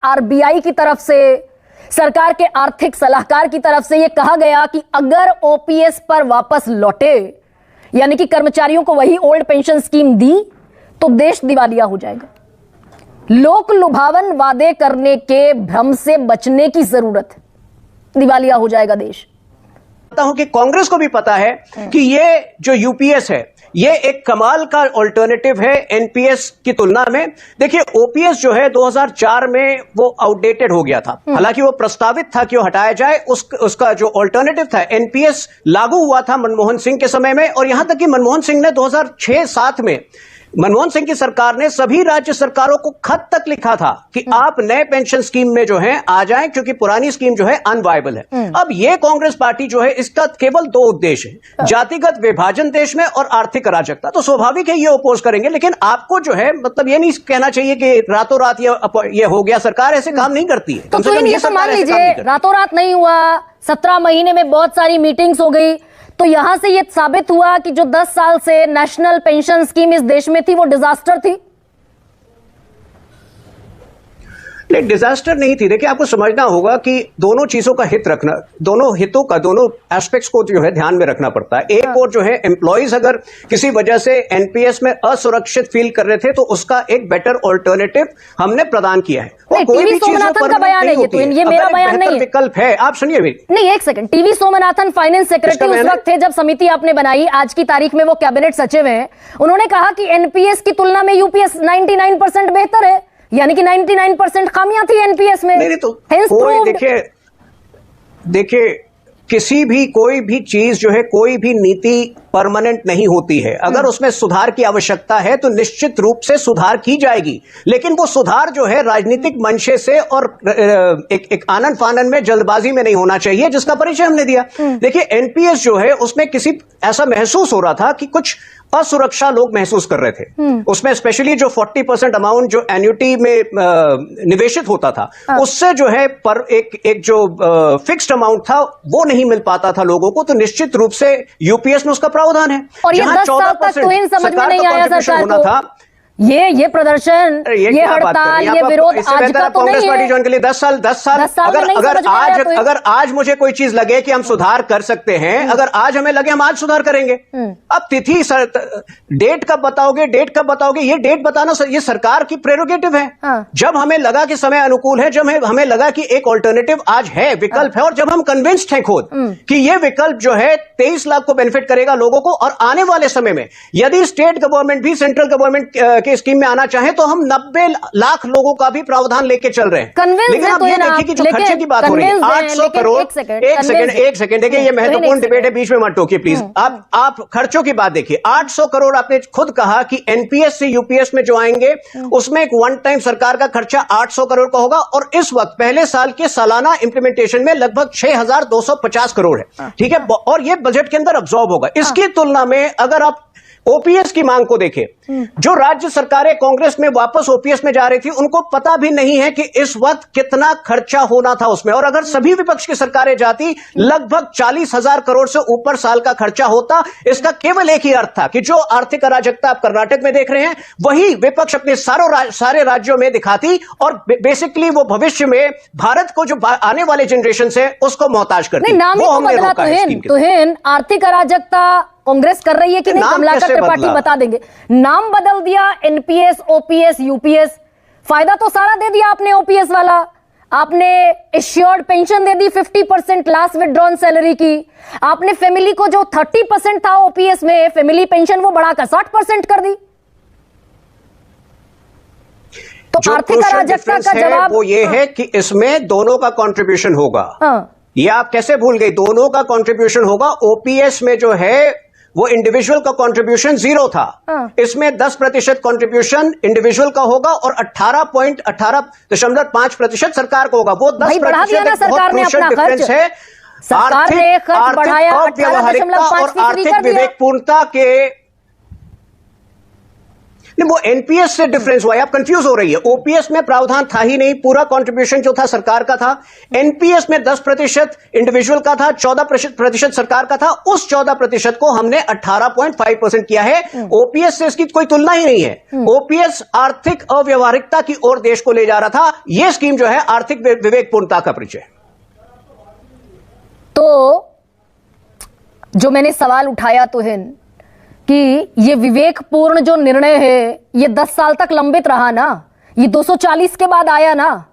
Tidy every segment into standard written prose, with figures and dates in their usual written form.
RBI की तरफ से, सरकार के आर्थिक सलाहकार की तरफ से यह कहा गया कि अगर ओपीएस पर वापस लौटे, यानी कि कर्मचारियों को वही ओल्ड पेंशन स्कीम दी, तो देश दिवालिया हो जाएगा। लोक लुभावन वादे करने के भ्रम से बचने की जरूरत है, दिवालिया हो जाएगा देश। हूं कि कांग्रेस को भी पता है कि ये जो यूपीएस है ये एक कमाल का ऑल्टरनेटिव है एनपीएस की तुलना में। देखिए ओपीएस जो है 2004 में वो आउटडेटेड हो गया था, हालांकि वो प्रस्तावित था कि वो हटाया जाए। उसका जो ऑल्टरनेटिव था एनपीएस लागू हुआ था मनमोहन सिंह के समय में, और यहां तक कि मनमोहन सिंह ने 2006-07 में मनमोहन सिंह की सरकार ने सभी राज्य सरकारों को खत तक लिखा था कि आप नए पेंशन स्कीम में जो है आ जाएं, क्योंकि पुरानी स्कीम जो है अनवायबल है। अब ये कांग्रेस पार्टी जो है इसका केवल दो उद्देश्य है, जातिगत विभाजन देश में और आर्थिक अराजकता। तो स्वाभाविक है ये अपोज करेंगे, लेकिन आपको जो है मतलब ये नहीं कहना चाहिए कि रातों रात ये हो गया। सरकार ऐसे काम नहीं करती है। तो ये तो मान लीजिए रातों रात नहीं हुआ, 17 महीने में बहुत सारी मीटिंग्स हो गई, तो यहां से यह साबित हुआ कि जो 10 साल से नेशनल पेंशन स्कीम इस देश में थी वो डिजास्टर थी। नहीं, डिजास्टर नहीं थी। देखिए आपको समझना होगा कि दोनों चीजों का हित रखना, दोनों हितों का, दोनों एस्पेक्ट्स को जो है ध्यान में रखना पड़ता है। एक और जो है एम्प्लॉइज अगर किसी वजह से एनपीएस में असुरक्षित फील कर रहे थे तो उसका एक बेटर ऑल्टरनेटिव हमने प्रदान किया है। और कोई भी सोमनाथन का बयान है ये, तो ये मेरा बयान नहीं है। विकल्प है, आप सुनिए भी। नहीं, एक second. TV Somanathan finance secretary उस वक्त थे जब समिति आपने बनाई, आज की तारीख में वो कैबिनेट सचिव हैं। उन्होंने कहा कि एनपीएस की तुलना में यूपीएस 99% बेहतर है, यानी कि 99% खामियां थी एनपीएस में। नहीं तो कोई देखिए कोई भी चीज जो है, कोई भी नीति परमानेंट नहीं होती है। अगर उसमें सुधार की आवश्यकता है तो निश्चित रूप से सुधार की जाएगी, लेकिन वो सुधार जो है राजनीतिक मंशे से और एक आनंद फानन में, जल्दबाजी में नहीं होना चाहिए, जिसका परिचय हमने दिया। देखिए एनपीएस जो है उसमें किसी ऐसा महसूस हो रहा था कि कुछ असुरक्षा लोग महसूस कर रहे थे उसमें, स्पेशली जो 40% अमाउंट जो एन्युटी में निवेशित होता था उससे जो है पर एक जो फिक्स्ड अमाउंट था वो नहीं मिल पाता था लोगों को। तो निश्चित रूप से यूपीएस में उसका प्रावधान है। और ये 10 साल तक तो इन समझ में नहीं आया सरकार को। था ये प्रदर्शन, ये हड़ताल, ये विरोध आज का तो कांग्रेस नहीं पार्टी ज्वाइन के लिए 10 साल अगर आज मुझे कोई चीज लगे कि हम सुधार कर सकते हैं, अगर आज हमें लगे हम आज सुधार करेंगे। अब तिथि डेट कब बताओगे, ये डेट बताना ये सरकार की प्रेरोगेटिव है। जब हमें लगा कि समय अनुकूल है, जब हमें लगा कि एक ऑल्टरनेटिव आज है, विकल्प है, और जब हम कन्विंस्ड हैं खुद कि ये विकल्प जो है 23 लाख को बेनिफिट करेगा लोगों को, और आने वाले समय में यदि स्टेट गवर्नमेंट भी सेंट्रल गवर्नमेंट के स्कीम में आना चाहे तो हम 90 लाख लोगों का भी प्रावधान लेके चल रहे हैं। लेकिन आप ये देखिए कि जो खर्चे की बात हो रही है 800 करोड़। एक सेकंड देखिए, ये महत्वपूर्ण डिबेट है, बीच में मत टोकिए प्लीज। आप खर्चों की बात देखिए। 800 करोड़ आपने खुद कहा कि एनपीएस से यूपीएस में जो आएंगे उसमें एक वन टाइम सरकार का खर्चा 800 करोड़ का होगा, और इस वक्त पहले साल के सालाना इंप्लीमेंटेशन में लगभग 6250 करोड़ है। ठीक है, और ये बजट के अंदर अब्सॉर्ब होगा। इसकी तुलना में अगर आप ओपीएस की मांग को देखें, जो राज्य सरकारें कांग्रेस में वापस ओपीएस में जा रही थी उनको पता भी नहीं है कि इस वक्त कितना खर्चा होना था उसमें, और अगर सभी विपक्ष की सरकारें जाती लगभग 40,000 करोड़ से ऊपर साल का खर्चा होता। इसका केवल एक ही अर्थ था कि जो आर्थिक अराजकता आप कर्नाटक में देख रहे हैं वही विपक्ष अपने सारे राज्यों में दिखाती, और बेसिकली वो भविष्य में भारत को जो आने वाले जनरेशन से उसको मोहताज करती। वो हमने रोका है। आर्थिक अराजकता कांग्रेस कर रही है कि नहीं, कमलाकर त्रिपाठी बता देंगे। नाम बदल दिया, एनपीएस, ओपीएस, यूपीएस। फायदा तो सारा दे दिया आपने ओपीएस वाला। आपने एश्योर्ड पेंशन दे दी 50% लास्ट विथड्रॉन सैलरी की। आपने फैमिली को जो 30% था ओपीएस में फैमिली पेंशन वो बढ़ाकर 60% कर दी। तो आर्थिक अराजकता का जवाब वो ये है कि इसमें दोनों का कंट्रीब्यूशन होगा। ये आप कैसे भूल गए? दोनों का कंट्रीब्यूशन होगा। ओपीएस में जो है वो इंडिविजुअल का कंट्रीब्यूशन 0 था, इसमें 10% कंट्रीब्यूशन इंडिविजुअल का होगा और 18.5% सरकार को होगा। वो 10% सरकार ने अपना डिफरेंस है। आर्थिक अव्यवहारिकता और आर्थिक विवेकपूर्णता के नहीं, वो एनपीएस से डिफरेंस हुआ है, आप कंफ्यूज हो रही है। ओपीएस में प्रावधान था ही नहीं, पूरा कंट्रीब्यूशन जो था सरकार का था। एनपीएस में 10% इंडिविजुअल का था, 14% सरकार का था। उस 14% को हमने 18.5% किया है। ओपीएस से इसकी कोई तुलना ही नहीं है। ओपीएस आर्थिक अव्यवहारिकता की ओर देश को ले जा रहा था, यह स्कीम जो है आर्थिक विवेकपूर्णता का परिचय। तो जो मैंने सवाल उठाया तो है कि ये विवेकपूर्ण जो निर्णय है ये 10 साल तक लंबित रहा ना, ये 240 के बाद आया ना।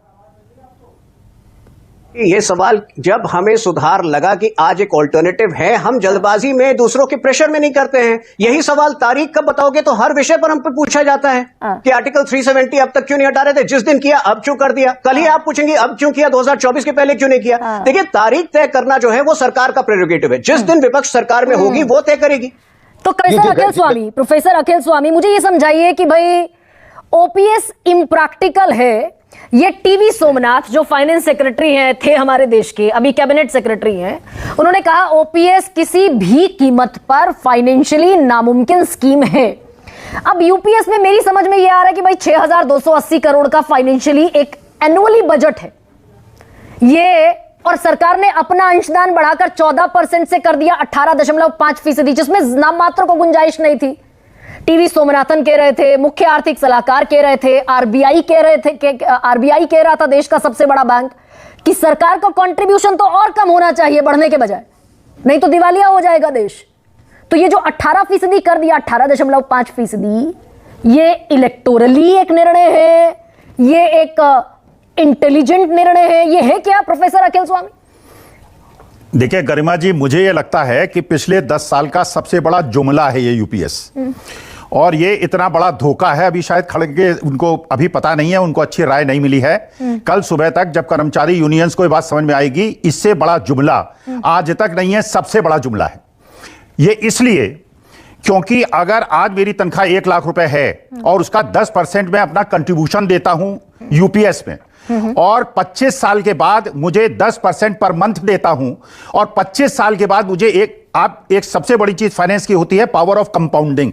ये सवाल जब हमें सुधार लगा कि आज एक ऑल्टरनेटिव है, हम जल्दबाजी में दूसरों के प्रेशर में नहीं करते हैं। यही सवाल तारीख कब बताओगे तो हर विषय पर हम पे पूछा जाता है कि आर्टिकल 370 अब तक क्यों नहीं हटा रहे थे, जिस दिन किया अब क्यों कर दिया। कल ही आप पूछेंगे अब क्यों किया, 2024 के पहले क्यों नहीं किया। देखिए, तारीख तय करना जो है वो सरकार का प्रेरोगेटिव है। जिस दिन विपक्ष सरकार में होगी वो तय करेगी। तो प्रोफेसर अखिल स्वामी मुझे ये समझाइए कि भाई ओपीएस इम्प्रैक्टिकल है। ये टीवी सोमनाथ जो फाइनेंस सेक्रेटरी हैं, थे हमारे देश के, अभी कैबिनेट सेक्रेटरी हैं, उन्होंने कहा ओपीएस किसी भी कीमत पर फाइनेंशियली नामुमकिन स्कीम है। अब यूपीएस में मेरी समझ में ये आ रहा है कि भाई 6280 करोड़ का फाइनेंशियली एक एनुअली बजट है ये, और सरकार ने अपना अंशदान बढ़ाकर 14% से कर दिया 18.5%, जिसमें नाम मात्र को गुंजाइश नहीं थी। टीवी सोमनाथन कह रहे थे, मुख्य आर्थिक सलाहकार कह रहे थे, आरबीआई कह रहे थे, आरबीआई कह रहा था, देश का सबसे बड़ा बैंक, कि सरकार का कंट्रीब्यूशन तो और कम होना चाहिए बढ़ने के बजाय, नहीं तो दिवालिया हो जाएगा देश। तो ये जो 18% कर दिया, 18.5%, ये इलेक्टोरली एक निर्णय है, ये एक इंटेलिजेंट निर्णय है, ये है क्या प्रोफेसर अखिल स्वामी? देखिए गरिमा जी, मुझे ये लगता है कि पिछले 10 साल का सबसे बड़ा जुमला है ये यूपीएस, और ये इतना बड़ा धोखा है। अभी शायद खड़गे उनको अभी पता नहीं है, उनको अच्छी राय नहीं मिली है। कल सुबह तक जब कर्मचारी यूनियंस को ये बात समझ में आएगी, इससे बड़ा जुमला आज तक नहीं है, सबसे बड़ा जुमला है ये। इसलिए क्योंकि अगर आज मेरी तनख्वाह 1 लाख रुपए है और उसका 10% मैं अपना कंट्रीब्यूशन देता हूं यूपीएस में, और 25 साल के बाद मुझे 10% पर मंथ देता हूं, और 25 साल के बाद मुझे एक सबसे बड़ी चीज फाइनेंस की होती है पावर ऑफ कंपाउंडिंग।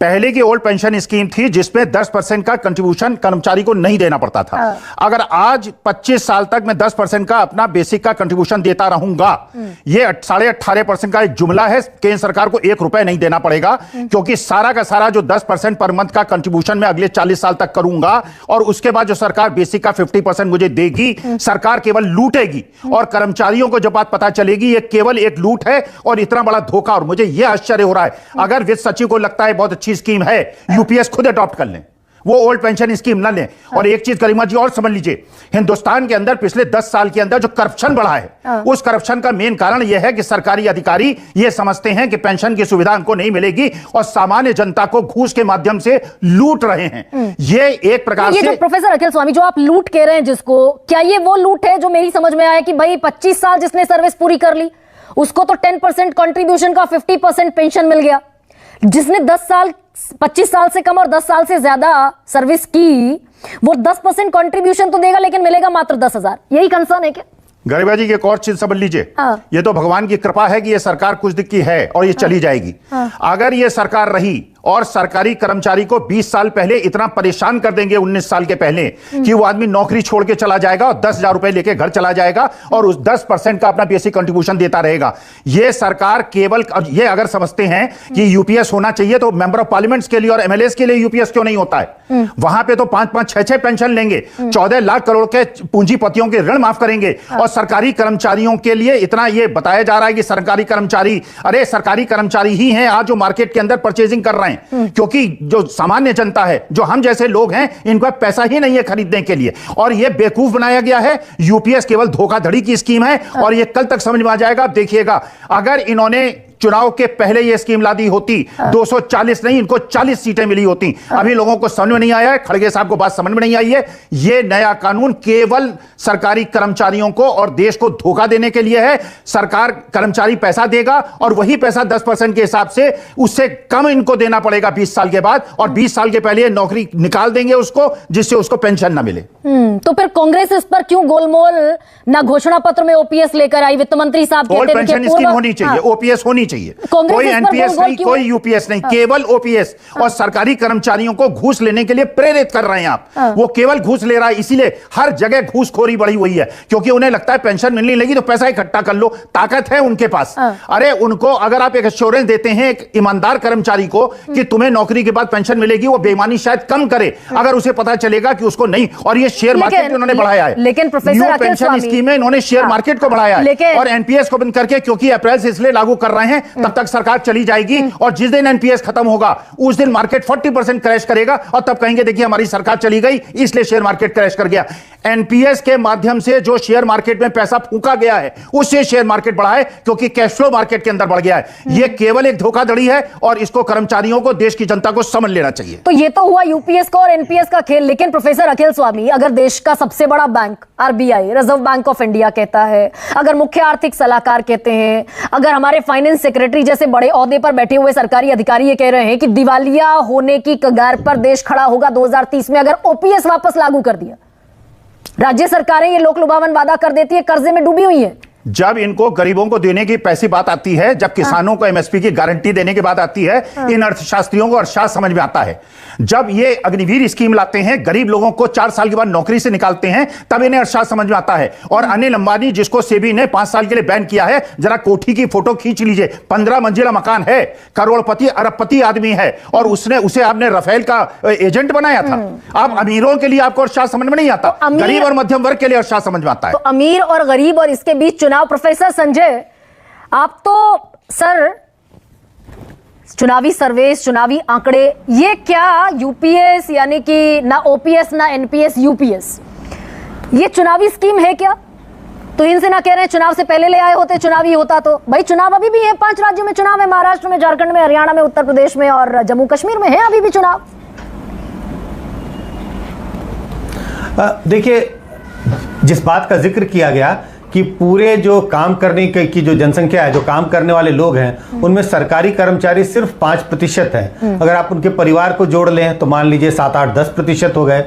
पहले की ओल्ड पेंशन स्कीम थी जिसमें 10% का कंट्रीब्यूशन कर्मचारी को नहीं देना पड़ता था। अगर आज 25 साल तक मैं 10% का अपना बेसिक का कंट्रीब्यूशन देता रहूंगा, ये 18.5% का एक जुमला है। केंद्र सरकार को 1 रुपए नहीं देना पड़ेगा, क्योंकि सारा का सारा जो 10% पर मंथ का कंट्रीब्यूशन मैं अगले 40 साल तक करूंगा, और उसके बाद जो सरकार बेसिक का 50% मुझे देगी, सरकार केवल लूटेगी। और कर्मचारियों को जब बात पता चलेगी ये केवल एक लूट है और इतना बड़ा धोखा, और मुझे यह आश्चर्य हो रहा है अगर वित्त सचिव को लगता है बहुत अच्छी स्कीम है, यूपीएस खुद अडॉप्ट कर लें, वो ओल्ड पेंशन स्कीम ना लें। और एक चीज गरिमा जी और समझ लीजिए, हिंदुस्तान के अंदर पिछले 10 साल के अंदर जो करप्शन बढ़ा है, उस करप्शन का मेन कारण यह है कि सरकारी अधिकारी ये समझते हैं कि पेंशन की सुविधा उनको नहीं मिलेगी और सामान्य जनता को घूस के माध्यम से लूट रहे हैं। ये एक प्रकार से, प्रोफेसर अखिल स्वामी जो आप लूट कह रहे हैं जिसको, क्या ये वो लूट है जो मेरी समझ में आया कि भाई 25 साल जिसने सर्विस पूरी कर ली उसको तो 10% कंट्रीब्यूशन का 50% पेंशन मिल गया, जिसने 25 साल से कम और 10 साल से ज्यादा सर्विस की वो 10% कंट्रीब्यूशन तो देगा लेकिन मिलेगा मात्र 10,000। यही कंसर्न है क्या? गरिमा जी एक और चीज समझ लीजिए, ये तो भगवान की कृपा है कि ये सरकार कुछ दिन की है और ये चली जाएगी। अगर ये सरकार रही और सरकारी कर्मचारी को 20 साल पहले इतना परेशान कर देंगे, 19 साल के पहले, कि वो आदमी नौकरी छोड़ के चला जाएगा और 10,000 रुपए लेके घर चला जाएगा और उस 10% का अपना बेसिक कंट्रीब्यूशन देता रहेगा। ये सरकार केवल ये अगर समझते हैं कि यूपीएस होना चाहिए तो मेंबर ऑफ पार्लियामेंट्स के लिए और एमएलएस के लिए यूपीएस क्यों नहीं होता है? वहां पे तो 5-5, 6-6 पेंशन लेंगे, 14 लाख करोड़ के पूंजीपतियों के ऋण माफ करेंगे, और सरकारी कर्मचारियों के लिए इतना ये बताया जा रहा है कि सरकारी कर्मचारी, अरे सरकारी कर्मचारी ही हैं आज जो मार्केट के अंदर परचेजिंग कर रहे हैं, क्योंकि जो सामान्य जनता है, जो हम जैसे लोग हैं, इनका पैसा ही नहीं है खरीदने के लिए। और यह बेवकूफ बनाया गया है। यूपीएस केवल धोखाधड़ी की स्कीम है और यह कल तक समझ में आ जाएगा। देखिएगा, अगर इन्होंने चुनाव के पहले यह स्कीम ला दी होती, 240 नहीं, इनको 40 सीटें मिली होती। अभी लोगों को समझ में नहीं आया है, खड़गे साहब को बात समझ में नहीं आई है। यह नया कानून केवल सरकारी कर्मचारियों को और देश को धोखा देने के लिए है। सरकार कर्मचारी पैसा देगा और वही पैसा 10% के हिसाब से उससे कम इनको देना पड़ेगा 20 साल के बाद, और 20 साल के पहले नौकरी निकाल देंगे उसको, जिससे उसको पेंशन ना मिले। तो फिर कांग्रेस इस पर क्यों गोलमोल ना घोषणा पत्र में ओपीएस लेकर आई? वित्त मंत्री साहब कहते हैं पेंशन स्कीम होनी चाहिए, ओपीएस होनी चाहिए। कांग्रेस कोई इस पर एनपीएस गोल नहीं, क्यों कोई है? यूपीएस नहीं, केवल ओपीएस। और सरकारी कर्मचारियों को घूस लेने के लिए प्रेरित कर रहे हैं आप। वो केवल घूस ले रहा है, इसीलिए हर जगह घूसखोरी बढ़ी हुई है, क्योंकि उन्हें लगता है पेंशन मिलने लगी तो पैसा इकट्ठा कर लो, ताकत है उनके पास। अरे उनको अगर आप एक एश्योरेंस देते हैं एक ईमानदार कर्मचारी को कि तुम्हें नौकरी के बाद पेंशन मिलेगी, वो बेईमानी शायद कम करे अगर उसे पता चलेगा कि उसको नहीं। और ये शेयर मार्केट उन्होंने बढ़ाया है, लेकिन प्रोफेसर अखिल पेंशन स्वामी, स्कीम में इन्होंने शेयर मार्केट को बढ़ाया है और एनपीएस को बंद करके, क्योंकि अप्रैल से इसलिए लागू कर रहे हैं तब तक सरकार चली जाएगी और जिस दिन एनपीएस खत्म होगा उस दिन मार्केट 40% क्रैश करेगा और तब कहेंगे देखिए हमारी सरकार चली गई इसलिए शेयर मार्केट क्रैश कर गया। एनपीएस के माध्यम से जो शेयर मार्केट में पैसा फूंका गया है उससे शेयर मार्केट बढ़ा है, क्योंकि कैश फ्लो मार्केट के अंदर बढ़ गया है। यह केवल एक धोखाधड़ी है और इसको कर्मचारियों को, देश की जनता को समझ लेना चाहिए। तो ये तो हुआ यूपीएस का और एनपीएस का खेल। लेकिन प्रोफेसर अखिल स्वामी, अगर देश का सबसे बड़ा bank RBI, reserve bank of India कहता है, अगर मुख्य आर्थिक सलाहकार कहते हैं, अगर हमारे फाइनेंस सेक्रेटरी जैसे बड़े ओहदे पर बैठे हुए सरकारी अधिकारी ये कह रहे हैं कि दिवालिया होने की कगार पर देश खड़ा होगा 2030 में अगर ओपीएस वापस लागू कर दिया, राज्य सरकारें ये लोक लुभावन वादा कर देती है, कर्जे में डूबी हुई है। जब इनको गरीबों को देने की पैसी बात आती है, जब किसानों को एमएसपी की गारंटी देने की बात आती है, इन अर्थशास्त्रियों को अर्थशास्त्र समझ में आता है। जब ये अग्निवीर स्कीम लाते हैं, गरीब लोगों को 4 साल के बाद नौकरी से निकालते हैं, तब इन्हें अर्थशास्त्र समझ में आता है। और अनिल अंबानी, जिसको सेबी ने 5 साल के लिए बैन किया है, जरा कोठी की फोटो खींच लीजिए, 15 मंजिला मकान है, करोड़पति अरबपति आदमी है, और उसे आपने राफेल का एजेंट बनाया था। आप अमीरों के लिए आपको अर्थशास्त्र समझ में नहीं आता, गरीब और मध्यम वर्ग के लिए अर्थशास्त्र समझ में आता है। तो अमीर और गरीब और इसके बीच चुनाव। प्रोफेसर संजय, आप तो सर चुनावी सर्वेस, चुनावी आंकड़े, ये क्या यूपीएस यानी कि ना ओपीएस ना एनपीएस यूपीएस, ये चुनावी स्कीम है क्या? तो इनसे ना कह रहे हैं चुनाव से पहले ले आए होते, चुनावी होता तो। भाई चुनाव अभी भी है, 5 राज्यों में चुनाव है, महाराष्ट्र में, झारखंड में, हरियाणा में, उत्तर प्रदेश में और जम्मू कश्मीर में है अभी भी चुनाव। देखिए, जिस बात का जिक्र किया गया कि पूरे जो काम करने की जो जनसंख्या है, जो काम करने वाले लोग हैं, उनमें सरकारी कर्मचारी सिर्फ 5% है। अगर आप उनके परिवार को जोड़ लें तो मान लीजिए 7, 8, 10% हो गए।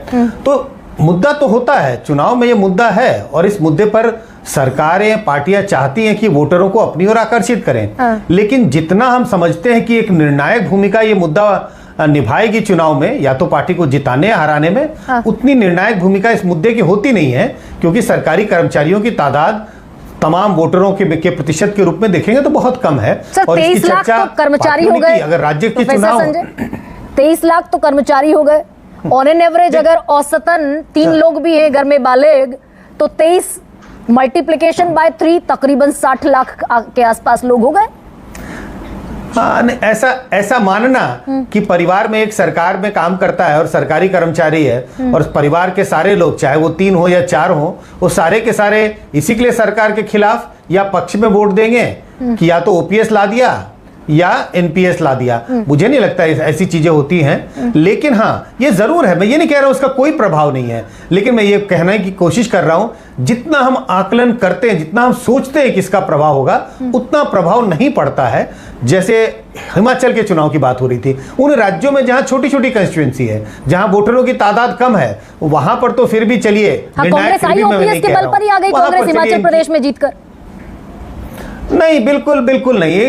तो मुद्दा तो होता है, चुनाव में ये मुद्दा है और इस मुद्दे पर सरकारें, पार्टियां चाहती हैं कि वोटरों को अपनी ओर आकर्षित करें। लेकिन जितना हम समझते हैं कि एक निर्णायक भूमिका ये मुद्दा निभाएगी चुनाव में, या तो पार्टी को जिताने या हराने में, उतनी निर्णायक भूमिका इस मुद्दे की होती नहीं है, क्योंकि सरकारी कर्मचारियों की तादाद तमाम वोटरों के प्रतिशत के रूप में देखेंगे तो बहुत कम है। और इसकी चर्चा तो कर्मचारी हो गए, अगर राज्य के चुनाव 23 लाख तो कर्मचारी हो गए ऑन एन एवरेज। अगर औसतन 3 लोग भी हैं घर में बालेग, तो 23 मल्टीप्लिकेशन बाय 3 तकरीबन 60 लाख के आसपास लोग हो गए। हाँ, ऐसा मानना कि परिवार में एक सरकार में काम करता है और सरकारी कर्मचारी है और परिवार के सारे लोग, चाहे वो 3 हो या 4 हो, वो सारे के सारे इसी के लिए सरकार के खिलाफ या पक्ष में वोट देंगे कि या तो ओपीएस ला दिया या एनपीएस ला दिया। मुझे नहीं लगता ऐसी चीजें होती हैं। लेकिन हाँ, ये जरूर है, मैं ये नहीं कह रहा हूं उसका कोई प्रभाव नहीं है, लेकिन मैं ये कहने की कोशिश कर रहा हूं जितना हम आकलन करते हैं, जितना हम सोचते हैं कि इसका प्रभाव होगा, उतना प्रभाव नहीं पड़ता है। जैसे हिमाचल के चुनाव की बात हो रही थी, उन राज्यों में जहां छोटी छोटी कंस्टिट्यूएंसी है, जहां वोटरों की तादाद कम है, वहां पर तो फिर भी चलिए कांग्रेस आई ओपीएस के बल पर ही आ गई कांग्रेस हिमाचल प्रदेश में जीतकर। नहीं, बिल्कुल नहीं।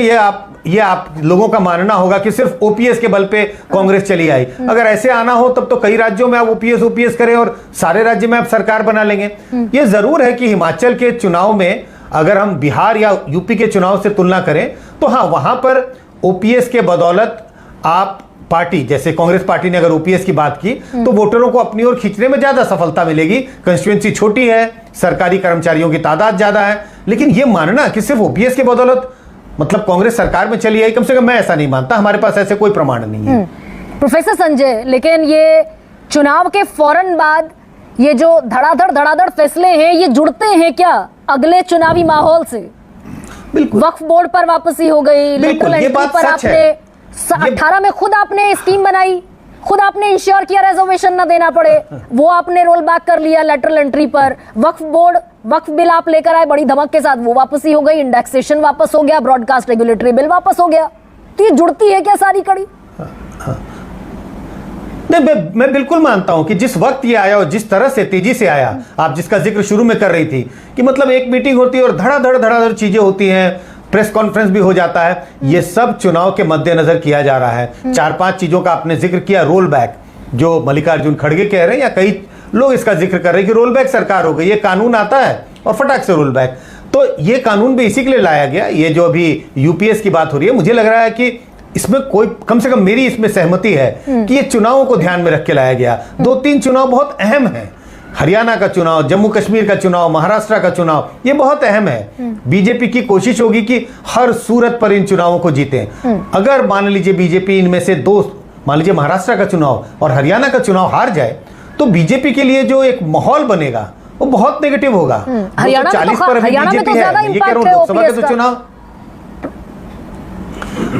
ये आप लोगों का मानना होगा कि सिर्फ ओपीएस के बल पे कांग्रेस चली आई। अगर ऐसे आना हो तब तो कई राज्यों में आप ओपीएस करें और सारे राज्य में आप सरकार बना लेंगे। ये जरूर है कि हिमाचल के चुनाव में अगर हम बिहार या यूपी के चुनाव से तुलना करें तो हाँ, वहां पर ओपीएस के बदौलत आप पार्टी, जैसे कांग्रेस पार्टी ने अगर ओपीएस की बात की तो वोटरों को अपनी ओर खींचने में ज्यादा सफलता मिलेगी। कंस्टिट्यूएंसी छोटी है, सरकारी कर्मचारियों की तादाद ज्यादा है। लेकिन यह मानना कि सिर्फ ओपीएस के बदौलत मतलब कांग्रेस सरकार में चली आई, कम से कम मैं ऐसा नहीं मानता। हमारे पास ऐसे कोई प्रमाण नहीं है। प्रोफेसर संजय, लेकिन ये चुनाव के फौरन बाद ये जो धड़ाधड़ फैसले हैं, ये जुड़ते हैं क्या अगले चुनावी माहौल से? बिल्कुल। वक्फ बोर्ड पर वापसी हो गई, लेटरल एंट्री पर आपने 18 में खुद आपने स्कीम बनाई, खुद आपने इंश्योर किया रिजर्वेशन ना देना पड़े, वो आपने रोल बैक कर लिया लेटरल एंट्री पर। वक्फ बिल आप लेकर आए बड़ी धमक के साथ, वो वापसी हो गई, इंडेक्सेशन वापस हो गया, ब्रॉडकास्ट रेगुलेटरी बिल वापस हो गया। तो ये जुड़ती है क्या सारी कड़ी? नहीं, मैं बिल्कुल मानता हूं कि जिस वक्त ये आया और जिस तरह से तेजी से आया, आप जिसका जिक्र शुरू में कर रही थी कि मतलब एक मीटिंग होती है और धड़ाधड़ चीजें होती हैं, प्रेस कॉन्फ्रेंस भी हो जाता है। ये सब चुनाव के मद्देनजर किया जा रहा है। 4-5 चीजों का आपने जिक्र किया, रोल बैक जो मल्लिकार्जुन खड़गे कह रहे हैं या कई लोग इसका जिक्र कर रहे हैं कि रोल बैक सरकार हो गई, ये कानून आता है और फटाक से रोल बैक। तो ये कानून भी इसी के लिए लाया गया। ये जो अभी यूपीएस की बात हो रही है, मुझे लग रहा है कि इसमें कोई, कम से कम मेरी इसमें सहमति है कि ये चुनावों को ध्यान में रख के लाया गया। 2-3 चुनाव बहुत अहम है, हरियाणा का चुनाव, जम्मू कश्मीर का चुनाव, महाराष्ट्र का चुनाव, ये बहुत अहम है। बीजेपी की कोशिश होगी कि हर सूरत पर इन चुनावों को जीते। अगर मान लीजिए बीजेपी इनमें से 2, मान लीजिए महाराष्ट्र का चुनाव और हरियाणा का चुनाव हार जाए, तो बीजेपी के लिए जो एक माहौल बनेगा वो बहुत नेगेटिव होगा। 240 पर अभी बीजेपी है, ये कह रहा हूं लोकसभा के तो चुनाव।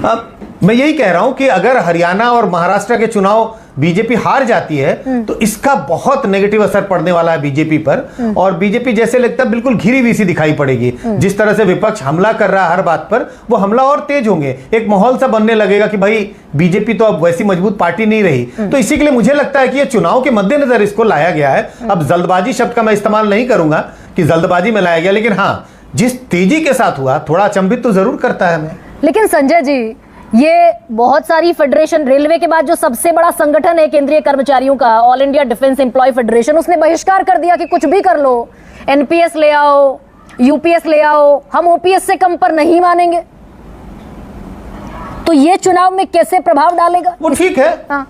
अब मैं यही कह रहा हूं कि अगर हरियाणा और महाराष्ट्र के चुनाव बीजेपी हार जाती है तो इसका बहुत नेगेटिव असर पड़ने वाला है बीजेपी पर, और बीजेपी जैसे लगता है बिल्कुल घिरी हुई सी दिखाई पड़ेगी। जिस तरह से विपक्ष हमला कर रहा है हर बात पर, वो हमला और तेज होंगे। एक माहौल सा बनने लगेगा कि भाई बीजेपी तो अब वैसी मजबूत पार्टी नहीं रही। तो इसी के लिए मुझे लगता है कि ये चुनाव के मद्देनजर इसको लाया गया है। अब जल्दबाजी शब्द का मैं इस्तेमाल नहीं करूंगा कि जल्दबाजी में लाया गया, लेकिन हाँ, जिस तेजी के साथ हुआ थोड़ा अचंभित तो जरूर करता है हमें। लेकिन संजय जी, ये बहुत सारी फेडरेशन, रेलवे के बाद जो सबसे बड़ा संगठन है केंद्रीय कर्मचारियों का, all India defence employ federation, उसने बहिष्कार कर दिया कि कुछ भी कर लो, एनपीएस ले आओ, यूपीएस ले आओ, हम ओपीएस से कम पर नहीं मानेंगे। तो ये चुनाव में कैसे प्रभाव डालेगा? वो ठीक है। हाँ।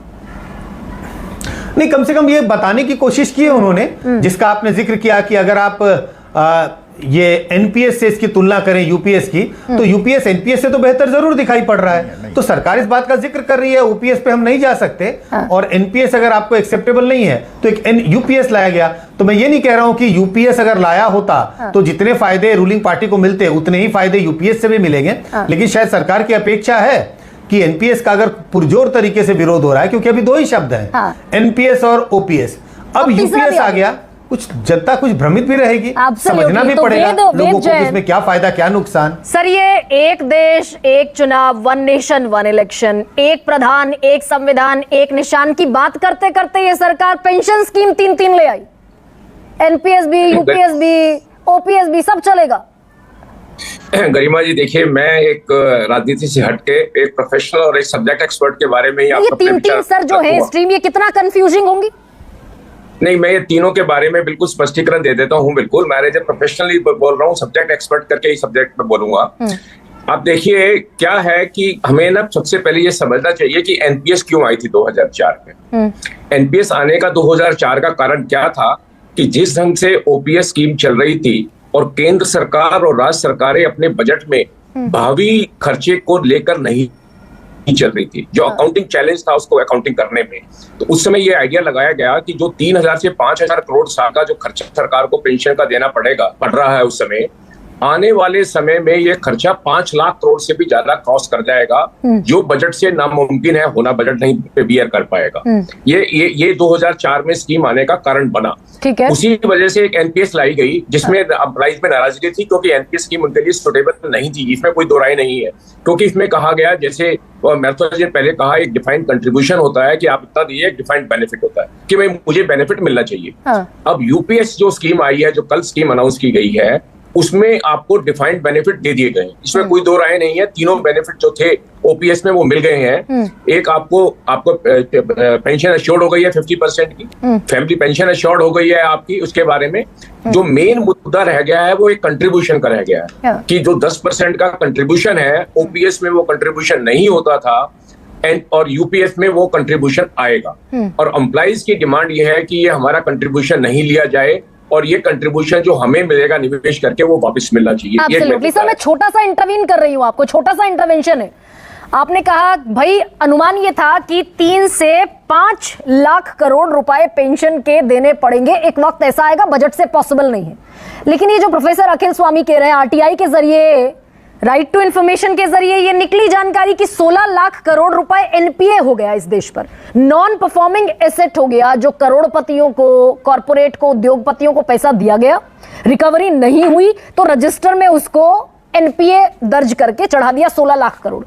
नहीं, कम से कम ये बताने की कोशिश की है उन्होंने, जिसका आपने जिक्र किया कि अगर आप ये एनपीएस से इसकी तुलना करें यूपीएस की, तो यूपीएस एनपीएस से तो बेहतर जरूर दिखाई पड़ रहा है। तो सरकार इस बात का जिक्र कर रही है, ओपीएस पे हम नहीं जा सकते। हाँ। और एनपीएस अगर आपको एक्सेप्टेबल नहीं है तो एक यूपीएस लाया गया। तो मैं ये नहीं कह रहा हूं कि यूपीएस अगर लाया होता तो जितने फायदे रूलिंग पार्टी को मिलते उतने ही फायदे यूपीएस से भी मिलेंगे। लेकिन शायद सरकार की अपेक्षा है कि एनपीएस का अगर पुरजोर तरीके से विरोध हो रहा है, क्योंकि अभी 2 ही शब्द हैं, एनपीएस और ओपीएस। अब यूपीएस आ गया, कुछ जनता कुछ भ्रमित भी रहेगी, समझना भी पड़ेगा लोगों को इसमें क्या फायदा क्या नुकसान। सर, ये एक देश एक चुनाव, 1 नेशन 1 इलेक्शन, एक प्रधान एक संविधान एक निशान की बात करते करते ये सरकार पेंशन स्कीम 3 ले आई। एनपीएस भी, यूपीएस भी, ओपीएस भी, सब चलेगा। गरिमा जी, देखिए, मैं एक राजनीति से हटके एक प्रोफेशनल और एक सब्जेक्ट एक्सपर्ट के बारे में ही ये 3 सर जो है स्ट्रीम, ये कितना कंफ्यूजिंग होंगी? नहीं, मैं ये तीनों के बारे में बिल्कुल स्पष्टीकरण दे देता हूँ। बिल्कुल, मैं एज ए प्रोफेशनली बोल रहा हूँ, सब्जेक्ट एक्सपर्ट करके ही सब्जेक्ट में बोलूंगा। अब देखिए क्या है कि हमें ना सबसे पहले ये समझना चाहिए कि एनपीएस क्यों आई थी 2004 में। एनपीएस आने का 2004 का कारण क्या था कि जिस ढंग से ओपीएस स्कीम चल रही थी और केंद्र सरकार और राज्य सरकारें अपने बजट में भावी खर्चे को लेकर नहीं चल रही थी, जो अकाउंटिंग चैलेंज था उसको अकाउंटिंग करने में, तो उस समय ये आइडिया लगाया गया कि जो 3000 से 5000 करोड़ साल का जो खर्चा सरकार को पेंशन का देना पड़ रहा है उस समय, आने वाले समय में ये खर्चा 5 लाख करोड़ से भी ज्यादा क्रॉस कर जाएगा, जो बजट से नामुमकिन है होना, बजट नहीं बियर कर पाएगा। ये 2004 में स्कीम आने का कारण बना। ठीक है। उसी वजह से एक एनपीएस लाई गई, जिसमें एम्प्लॉइज में नाराजगी थी क्योंकि एनपीएस स्कीम उनके लिए सुटेबल नहीं थी। इसमें कोई दो राय नहीं है, क्योंकि इसमें कहा गया, जैसे मैथोलॉजी पहले कहा, एक डिफाइंड कंट्रीब्यूशन होता है कि आप इतना दिए, एक डिफाइंड बेनिफिट होता है कि भाई मुझे बेनिफिट मिलना चाहिए। अब यूपीएस जो स्कीम आई है, जो कल स्कीम अनाउंस की गई है, उसमें आपको डिफाइंड बेनिफिट दे दिए गए। इसमें कोई दो राय नहीं है, तीनों बेनिफिट जो थे ओपीएस में वो मिल गए हैं। एक आपको पेंशन एश्योर्ड हो गई है 50% की, फैमिली पेंशन एश्योर्ड हो गई है आपकी। उसके बारे में जो मेन मुद्दा रह गया है वो एक कंट्रीब्यूशन का रह गया है कि जो 10% का कंट्रीब्यूशन है, ओपीएस में वो कंट्रीब्यूशन नहीं होता था और यूपीएस में वो कंट्रीब्यूशन आएगा। और एम्प्लॉइज की डिमांड ये है कि ये हमारा कंट्रीब्यूशन नहीं लिया जाए और ये कंट्रीब्यूशन जो हमें मिलेगा निवेश करके वो वापस मिलना चाहिए। एब्सोल्युटली सर, मैं छोटा सा इंटरवीन कर रही हूँ, आपको छोटा सा इंटरवेंशन है। आपने कहा भाई अनुमान ये था कि 3 से 5 लाख करोड़ रुपए पेंशन के देने पड़ेंगे, एक वक्त ऐसा आएगा बजट से पॉसिबल नहीं है। लेकिन ये जो प्रोफेसर अखिल स्वामी कह रहे हैं, आरटीआई के जरिए, राइट टू इंफॉर्मेशन के जरिए ये निकली जानकारी कि 16 लाख करोड़ रुपए एनपीए हो गया इस देश पर, नॉन परफॉर्मिंग एसेट हो गया, जो करोड़पतियों को, कॉर्पोरेट को, उद्योगपतियों को पैसा दिया गया, रिकवरी नहीं हुई तो रजिस्टर में उसको एनपीए दर्ज करके चढ़ा दिया 16 लाख करोड़।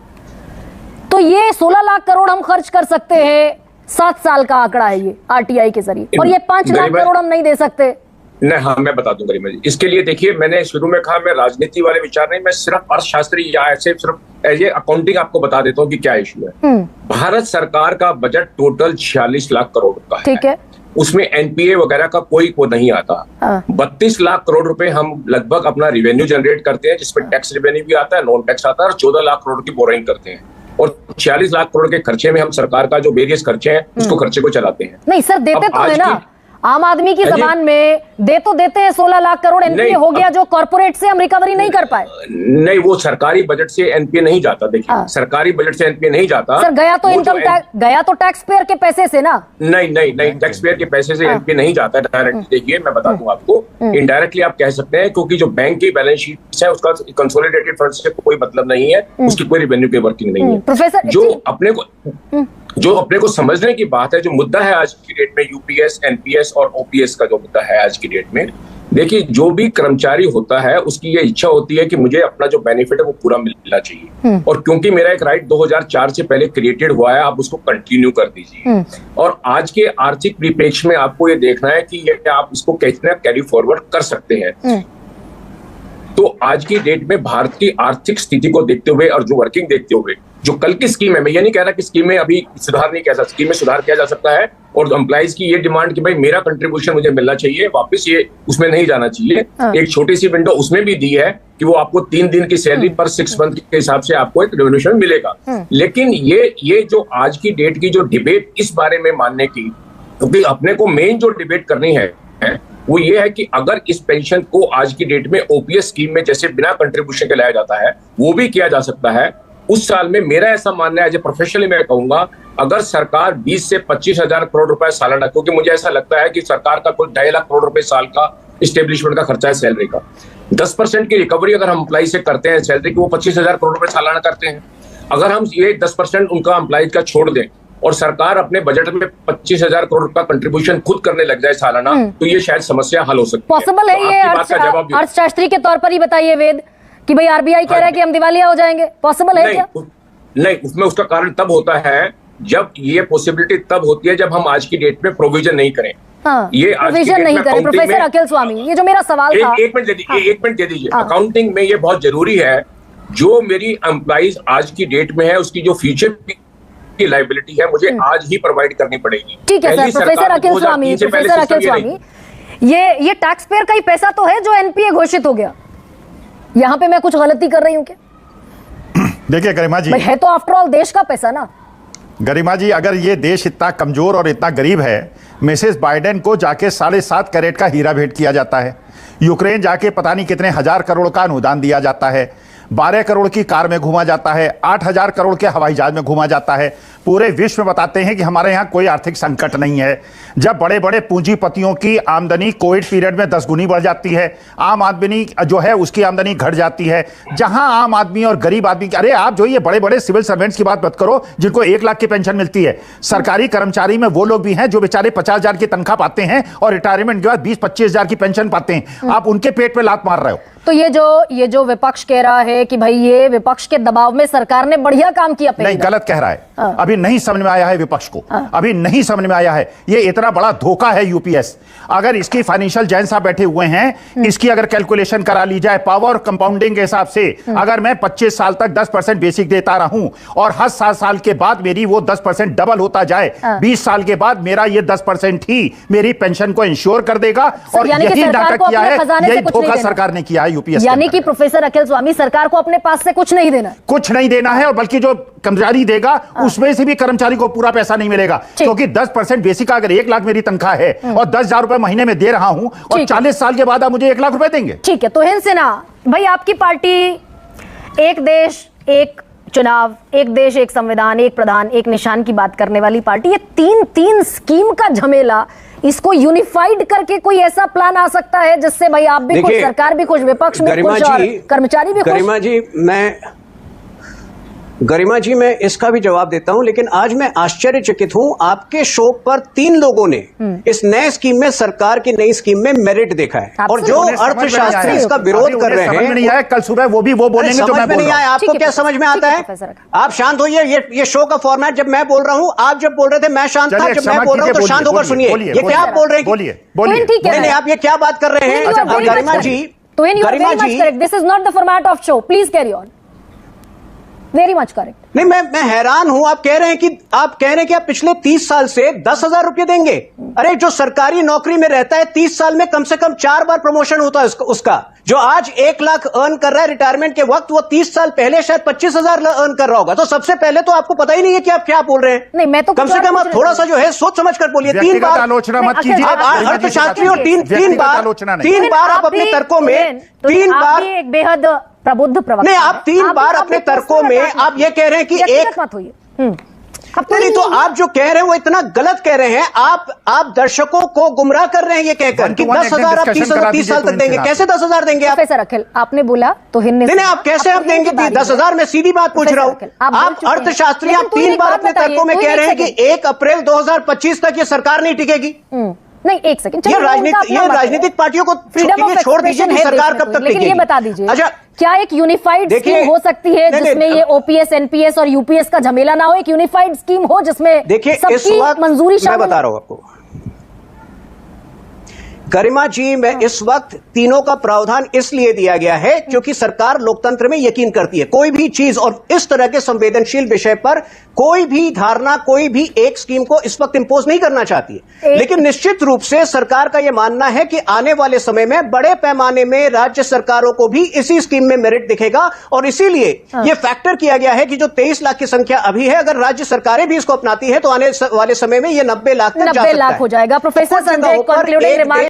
तो ये 16 लाख करोड़ हम खर्च कर सकते हैं, 7 साल का आंकड़ा है ये आरटीआई के जरिए, और ये 5 लाख करोड़ हम नहीं दे सकते। नहीं, हाँ मैं बता दूंगा गरिमा जी। इसके लिए देखिए, मैंने शुरू में कहा मैं राजनीति वाले विचार नहीं, मैं सिर्फ अर्थशास्त्री या ऐसे सिर्फ ये अकाउंटिंग आपको बता देता हूँ कि क्या इशू है। भारत सरकार का बजट टोटल 46 लाख करोड़ का है। ठीक है। उसमें एनपीए वगैरह का कोई वो नहीं आता। 32 लाख करोड़ रुपए हम लगभग अपना रिवेन्यू जनरेट करते हैं, जिसमें टैक्स रिवेन्यू भी आता है, नॉन टैक्स आता है, और 14 लाख करोड़ की बोरिंग करते हैं, और 46 लाख करोड़ के खर्चे में हम सरकार का जो वेरियस खर्चे हैं उसको खर्चे को चलाते हैं। नहीं सर, देते तो है ना, आम आदमी की जबान में दे तो देते हैं 16 लाख करोड़ एनपीए हो गया, जो कॉर्पोरेट से हम रिकवरी नहीं कर पाए। नहीं, वो सरकारी बजट से एनपीए नहीं जाता। देखिए, सरकारी बजट से एनपीए नहीं जाता सर। गया तो इनकम टैक्स, गया तो टैक्स पेयर के पैसे से ना। नहीं नहीं नहीं, टैक्स पेयर के पैसे से एनपीए नहीं जाता डायरेक्टली। देखिए मैं बता दूं आपको, इनडायरेक्टली आप कह सकते हैं, क्योंकि जो बैंक की बैलेंस शीट है उसका कंसोलिडेटेड फंड से कोई मतलब नहीं है, उसकी कोई रेवेन्यू की वर्किंग नहीं है। प्रोफेसर, जो अपने को समझने की बात है, जो मुद्दा है आज की डेट में यूपीएस, एनपीएस और ओपीएस का जो मुद्दा है आज की डेट में, देखिए जो भी कर्मचारी होता है उसकी ये इच्छा होती है कि मुझे अपना जो बेनिफिट है वो पूरा मिलना चाहिए, और क्योंकि मेरा एक राइट 2004 से पहले क्रिएटेड हुआ है, आप उसको कंटिन्यू कर दीजिए। और आज के आर्थिक परिप्रेक्ष्य में आपको ये देखना है कि ये आप इसको कितना कैरी फॉरवर्ड कर सकते हैं। तो आज की डेट में भारत की आर्थिक स्थिति को देखते हुए और जो वर्किंग देखते हुए, जो कल की स्कीम है, मैं ये नहीं कह रहा कि स्कीम में अभी सुधार नहीं किया जा सकता, स्कीम में सुधार किया जा सकता है, और एम्प्लॉइज की ये डिमांड कि भाई मेरा कंट्रीब्यूशन मुझे मिलना चाहिए वापस, ये उसमें नहीं जाना चाहिए। एक छोटी सी विंडो उसमें भी दी है कि वो आपको 3 दिन की सैलरी पर 6 मंथ के हिसाब से आपको एक रेवोल्यूशन मिलेगा। लेकिन ये जो आज की डेट की जो डिबेट इस बारे में मानने की, क्योंकि अपने को मेन जो डिबेट करनी है वो ये है कि अगर इस पेंशन को आज की डेट में ओपीएस स्कीम में जैसे बिना कंट्रीब्यूशन के लाया जाता है वो भी किया जा सकता है। उस साल में मेरा ऐसा मानना है, एज ए प्रोफेशनली मैं कहूंगा, अगर सरकार 20 से 25 हजार करोड़ रुपए सालाना, क्योंकि मुझे ऐसा लगता है कि सरकार का कुल 2.5 लाख करोड़ रुपए साल का इस्टेब्लिशमेंट का खर्चा है सैलरी का, 10% की रिकवरी अगर हम एम्प्लॉय से करते हैं सैलरी की, वो 25 हजार करोड़ रुपए सालाना करते हैं। अगर हम ये 10% उनका एम्प्लॉय का छोड़ दें और सरकार अपने बजट में 25 हजार करोड़ का कंट्रीब्यूशन खुद करने लग जाए सालाना, तो ये शायद समस्या हल हो सकती है। पॉसिबल है ये? अर्थशास्त्री के तौर पर ही बताइए वेद, कि भाई आरबीआई कह रहा है कि हम दिवालिया हो जाएंगे, पॉसिबल है क्या? नहीं, उसमें उसका कारण तब होता है जब ये पॉसिबिलिटी तब होती है जब हम आज की डेट में प्रोविजन नहीं करें। ये प्रोविजन नहीं करें। प्रोफेसर अखिल स्वामी, ये जो मेरा सवाल था, एक मिनट दे दीजिए। अकाउंटिंग में ये बहुत जरूरी है, जो मेरी एम्प्लॉइज आज की डेट में है उसकी जो फ्यूचर की लायबिलिटी है मुझे आज ही प्रोवाइड करनी पड़ेगी। ठीक है सर। प्रोफेसर अखिल स्वामी, ये टैक्स पेयर का ही पैसा तो है जो एनपीए घोषित हो गया, यहाँ पे मैं कुछ गलती कर रही हूँ क्या? देखिए गरिमा जी, है तो आफ्टर ऑल देश का पैसा ना। गरिमा जी, अगर ये देश इतना कमजोर और इतना गरीब है, मिसेस बाइडेन को जाके 7.5 कैरेट का हीरा भेंट किया जाता है, यूक्रेन जाके पता नहीं कितने हजार करोड़ का अनुदान दिया जाता है, 12 करोड़ की कार में घूमा जाता है, 8,000 करोड़ के हवाई जहाज में घूमा जाता है। पूरे विश्व में बताते हैं कि हमारे यहाँ कोई आर्थिक संकट नहीं है। जब बड़े बड़े पूंजीपतियों की आमदनी कोविड पीरियड में 10 गुनी बढ़ जाती है, आम आदमी जो है उसकी आमदनी घट जाती है। जहां आम आदमी और गरीब आदमी, अरे आप जो ये बड़े बड़े सिविल सर्वेंट्स की बात मत करो जिनको 1 लाख की पेंशन मिलती है, सरकारी कर्मचारी में वो लोग भी हैं जो बेचारे 50,000 की तनख्वाह पाते हैं और रिटायरमेंट के बाद 20-25 हजार की पेंशन पाते हैं। आप उनके पेट पे लात मार रहे हो। तो ये जो विपक्ष कह रहा है कि भाई ये विपक्ष के दबाव में सरकार ने बढ़िया काम किया, नहीं, गलत कह रहा है। अभी नहीं समझ में आया है विपक्ष को, अभी नहीं समझ में आया है। ये इतना बड़ा धोखा है यूपीएस। अगर इसकी फाइनेंशियल जैन साहब बैठे हुए हैं, इसकी अगर कैलकुलेशन करा ली जाए पावर कंपाउंडिंग के हिसाब से, अगर मैं 25 साल तक 10% बेसिक देता रहूं और हर 7 साल के बाद मेरी वो 10% डबल होता जाए, 20 साल के बाद मेरा ये 10% ही मेरी पेंशन को इंश्योर कर देगा। और यही नाटक किया है, यही धोखा सरकार ने किया है यूपीएस। यानी कि प्रोफेसर अखिल स्वामी, सरकार को अपने पास से कुछ नहीं देना, कुछ नहीं देना है, और बल्कि जो कर्मचारी देगा उसमें से भी कर्मचारी को पूरा पैसा नहीं मिलेगा, क्योंकि 10% बेसिक, अगर 1 लाख मेरी तनख्वाह है और 10,000 रुपए महीने में दे रहा हूं और 40 साल के बाद आप मुझे 1 लाख रुपए देंगे। ठीक है। तो हिंद सेना भाई, आपकी पार्टी एक देश एक चुनाव, एक देश एक संविधान, एक प्रधान एक निशान की बात करने वाली पार्टी, ये तीन स्कीम का झमेला, इसको यूनिफाइड करके कोई ऐसा प्लान आ सकता है जिससे भाई आप भी खुश, सरकार भी खुश, विपक्ष भी खुश और कर्मचारी भी खुश? गरिमा जी, गरिमा जी, मैं इसका भी जवाब देता हूं, लेकिन आज मैं आश्चर्यचकित हूं, आपके शो पर 3 लोगों ने इस नए स्कीम में, सरकार की नई स्कीम में मेरिट देखा है, और जो अर्थशास्त्री इसका विरोध कर रहे हैं, नहीं आया, कल सुबह वो बोलेंगे जो मैं बोल रहा हूं। आपको क्या समझ में आता है? आप शांत होइए। ये शो का फॉर्मेट, जब मैं बोल रहा हूं, आप जब बोल रहे थे मैं शांत था, जब मैं बोल रहा हूं तो शांत होकर सुनिए। ये क्या आप बोल रहे हैं? बोलिए। नहीं, आप ये क्या बात कर रहे हैं? Garima ji, Garima ji, this is not the format of show, please carry on. Very much correct. नहीं, मैं हैरान हूं। आप कह रहे हैं कि आप पिछले 30 साल से 10,000 रुपए देंगे। अरे, जो सरकारी नौकरी में रहता है 30 साल में कम से कम 4 बार प्रमोशन होता है उसका। जो आज 1 लाख अर्न कर रहा है रिटायरमेंट के वक्त, वो 30 साल पहले शायद 25,000 अर्न कर रहा होगा। तो सबसे पहले तो आपको पता ही नहीं है कि आप क्या बोल रहे हैं। नहीं, मैं तो कम से कम आप थोड़ा सा जो है सोच समझ कर बोलिए। 3 बार आलोचना मत कीजिए। आप अर्थशास्त्री और 3 बार आप अपने तर्कों में 3 बार एक बेहद प्रबुद्ध प्रवक्ता। नहीं, आप 3 बार अपने तर्कों में आप ये कह रहे हैं कि एक मत होइए। नहीं, तो आप जो कह रहे हैं वो इतना गलत कह रहे हैं। आप दर्शकों को गुमराह कर रहे हैं ये कहकर कि 10,000 आप 30 साल तक देंगे। कैसे 10,000 देंगे आप? प्रोफेसर अखिल, आपने बोला तो नहीं, आप कैसे आप देंगे 10,000? मैं सीधी बात पूछ रहा हूं। आप अर्थशास्त्री, आप 3 बार अपने तर्कों में कह रहे हैं कि 1 अप्रैल 2025 तक ये सरकार नहीं टिकेगी। नहीं, एक सेकंड, ये राजनीतिक पार्टियों को छोड़ दीजिए कि सरकार कब तक लेकिन ये बता दीजिए, अच्छा, क्या एक यूनिफाइड स्कीम हो सकती है जिसमें ये ओपीएस, एनपीएस और यूपीएस का झमेला ना हो? एक यूनिफाइड स्कीम हो जिसमें सबकी मंजूरी शामिल? मैं बता रहा हूं आपको गरिमा जी, मैं इस वक्त तीनों का प्रावधान इसलिए दिया गया है क्योंकि सरकार लोकतंत्र में यकीन करती है। कोई भी चीज और इस तरह के संवेदनशील विषय पर कोई भी धारणा, कोई भी एक स्कीम को इस वक्त इंपोज नहीं करना चाहती है। लेकिन निश्चित रूप से सरकार का यह मानना है कि आने वाले समय में बड़े पैमाने में राज्य सरकारों को भी इसी स्कीम में मेरिट दिखेगा, और इसीलिए यह फैक्टर किया गया है कि जो 23 लाख की संख्या अभी है, अगर राज्य सरकारें भी इसको अपनाती है तो आने वाले समय में यह 90 लाख तक जा सकता है। 90 लाख हो जाएगा। Professor Sanjay, concluding remark.